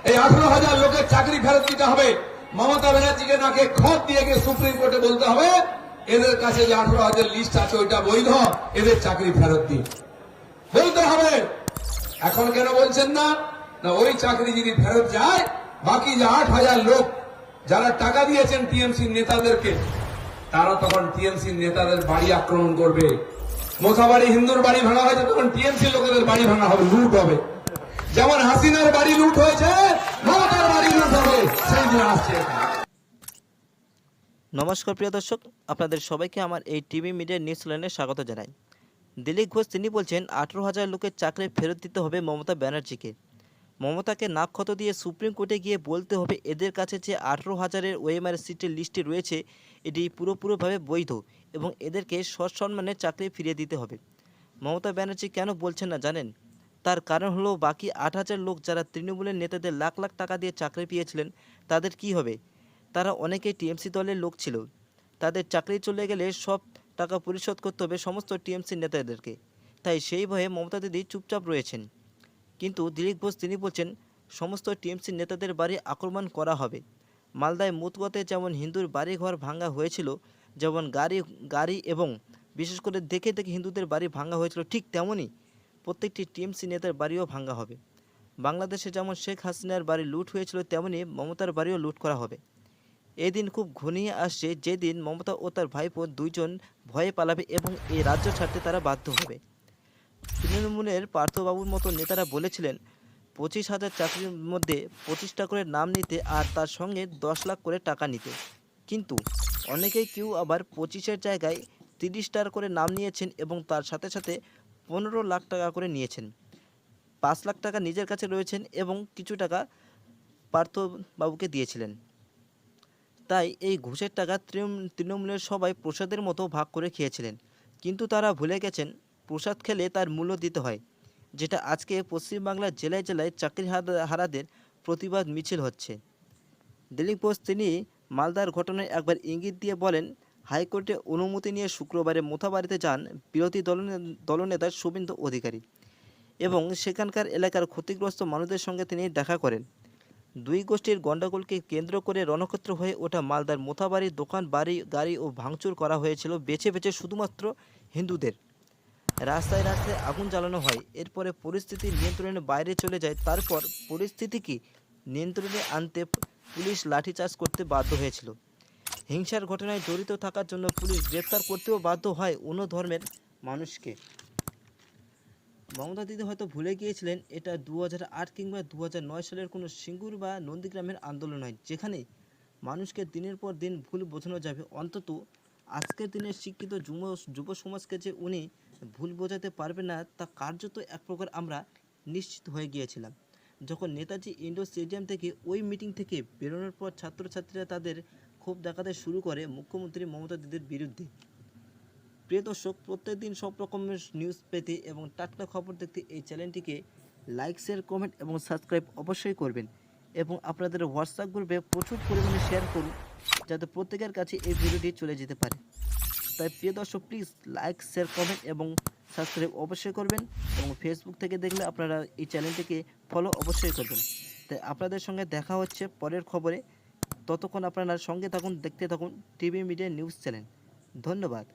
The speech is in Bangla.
এই 18,000 লোকের চাকরি ফেরত দিতে হবে। মমতা ব্যানার্জিকে নাকে খত দিয়ে গিয়ে সুপ্রিম কোর্টে বলতে হবে এদের কাছে যে 18,000 লিস্ট আছে ওইটা বৈধ, এদের চাকরি ফেরত দিন, বলতে হবে। এখন কেন বলছেন না? না, ওই চাকরি যদি ফেরত যায়, বাকি যে 8,000 লোক যারা টাকা দিয়েছেন টিএমসি নেতাদেরকে, তারা তখন টিএমসি নেতাদের বাড়ি আক্রমণ করবে। মোথাবাড়ি হিন্দুর বাড়ি ভাঙা হয়েছে, তখন টিএমসি লোকেদের বাড়ি ভাঙা হবে, লুট হবে। যেমন হাসিনার বাড়ি লুট হয়েছে, মমতার বাড়ি লুট হবে, সেই দিন আসছে। নমস্কার প্রিয় দর্শক, আপনাদের সবাইকে আমার এই টিভি মিডিয়া নিউজ চ্যানেলে স্বাগত জানাই। দিলীপ ঘোষ তিনি বলছেন 18,000 লোকের চাকরি ফেরত দিতে হবে মমতা ব্যানার্জিকে। মমতাকে নাক ক্ষত দিয়ে সুপ্রিম কোর্টে গিয়ে বলতে হবে এদের কাছে যে 18,000-এর ওএমআর সিটের লিস্টে রয়েছে এটি পুরোপুরিভাবে বৈধ এবং এদেরকে সসম্মানে চাকরি ফিরিয়ে দিতে হবে। মমতা ব্যানার্জি কেন বলছেন না জানেন? তার কারণ হলো বাকি 8,000 লোক যারা তৃণমূলের নেতাদের লাখ লাখ টাকা দিয়ে চাকরি পেয়েছিলেন তাদের কি হবে? তারা অনেকেই টিএমসি দলের লোক ছিল। তাদের চাকরি চলে গেলে সব টাকা পরিশোধ করতে হবে সমস্ত টিএমসি নেতাদেরকে। তাই সেই ভয়ে মমতা দিদি চুপচাপ রয়েছেন। কিন্তু দিলীপ ঘোষ তিনি বলছেন সমস্ত টিএমসি নেতাদের বাড়ি আক্রমণ করা হবে। মালদায় মুতগতে যেমন হিন্দুর বাড়িঘর ভাঙা হয়েছিল, যেমন গাড়ি এবং বিশেষ করে দেখে দেখে হিন্দুদের বাড়ি ভাঙা হয়েছিল, ঠিক তেমনই প্রত্যেকটি টিএমসি নেতার বাড়িও ভাঙা হবে। বাংলাদেশে যেমন শেখ হাসিনার বাড়ি লুট হয়েছিল তেমনি মমতার বাড়িও লুট করা হবে। এই দিন খুব ঘনিয়ে আসছে যেদিন মমতা ও তার ভাইপো দুইজন ভয়ে পালাবে এবং এই রাজ্য ছাড়তে তারা বাধ্য হবে। তৃণমূলের পার্থবাবুর মতো নেতারা বলেছিলেন 25,000 চাকরির মধ্যে 25টা করে নাম নিতে আর তার সঙ্গে 10 লাখ করে টাকা নিতে। কিন্তু অনেকেই কেউ আবার 25-এর জায়গায় 30টার করে নাম নিয়েছেন এবং তার সাথে সাথে 15 লাখ টাকা করে নিয়েছেন। 5 লাখ টাকা নিজের কাছে রয়েছেন এবং কিছু টাকা পার্থবাবুকে দিয়েছিলেন। তাই এই ঘুষের টাকা তৃণমূলের সবাই প্রসাদের মতো ভাগ করে খেয়েছিলেন। কিন্তু তারা ভুলে গেছেন প্রসাদ খেলে তার মূল্য দিতে হয়, যেটা আজকে পশ্চিমবাংলার জেলায় জেলায় চাকরি হারাদের প্রতিবাদ মিছিল হচ্ছে। দিলীপ ঘোষ তিনি মালদার ঘটনায় একবার ইঙ্গিত দিয়ে বলেন হাইকোর্টে অনুমতি নিয়ে শুক্রবারে মোথাবাড়িতে যান বিরোধী দলনেতা শুভেন্দু অধিকারী এবং সেখানকার এলাকার ক্ষতিগ্রস্ত মানুষদের সঙ্গে তিনি দেখা করেন। দুই গোষ্ঠীর গণ্ডগোলকে কেন্দ্র করে রণক্ষেত্র হয়ে ওঠা মালদার মোথাবাড়ির দোকান বাড়ি গাড়ি ও ভাঙচুর করা হয়েছিল বেছে বেছে শুধুমাত্র হিন্দুদের। রাস্তায় রাস্তায় আগুন জ্বালানো হয়। এরপরে পরিস্থিতি নিয়ন্ত্রণের বাইরে চলে যায়। তারপর পরিস্থিতিকে নিয়ন্ত্রণে আনতে পুলিশ লাঠিচার্জ করতে বাধ্য হয়েছিল। হিংসার ঘটনায় জড়িত থাকার জন্য পুলিশ গ্রেপ্তার করতেও বাধ্য হয় অন্য ধর্মের মানুষকে। মমতা দিদি হয়তো ভুলে গিয়েছিলেন এটা 2008 কিংবা 2009 সালের কোনো সিঙ্গুর বা নন্দীগ্রামের আন্দোলন নয়, যেখানে মানুষকে দিনের পর দিন ভুল বোঝানো যাবে। অন্তত আজকের দিনের শিক্ষিত যুব সমাজকে যে উনি ভুল বোঝাতে পারবে না তা কার্যত এক প্রকার আমরা নিশ্চিত হয়ে গিয়েছিলাম যখন নেতাজি ইন্ডোর স্টেডিয়াম থেকে ওই মিটিং থেকে বেরোনোর পর ছাত্রছাত্রীরা তাদের ক্ষোভ দেখাতে শুরু করে মুখ্যমন্ত্রী মমতা দিদির বিরুদ্ধে। প্রিয় দর্শক, প্রত্যেকদিন সব রকমের নিউজ পেতে এবং টাটকা খবর দেখতে এই চ্যানেলটিকে লাইক শেয়ার কমেন্ট এবং সাবস্ক্রাইব অবশ্যই করবেন এবং আপনাদের হোয়াটসঅ্যাপ গ্রুপে প্রচুর পরিমাণে শেয়ার করুন যাতে প্রত্যেকের কাছে এই ভিডিওটি চলে যেতে পারে। তাই প্রিয় দর্শক প্লিজ লাইক শেয়ার কমেন্ট এবং সাবস্ক্রাইব অবশ্যই করবেন এবং ফেসবুক থেকে দেখলে আপনারা এই চ্যানেলটিকে ফলো অবশ্যই করবেন। তাই আপনাদের সঙ্গে দেখা হচ্ছে পরের খবরে। ততক্ষণ আপনারা সঙ্গে থাকুন, দেখতে থাকুন টিভি মিডিয়া নিউজ চ্যানেল। ধন্যবাদ।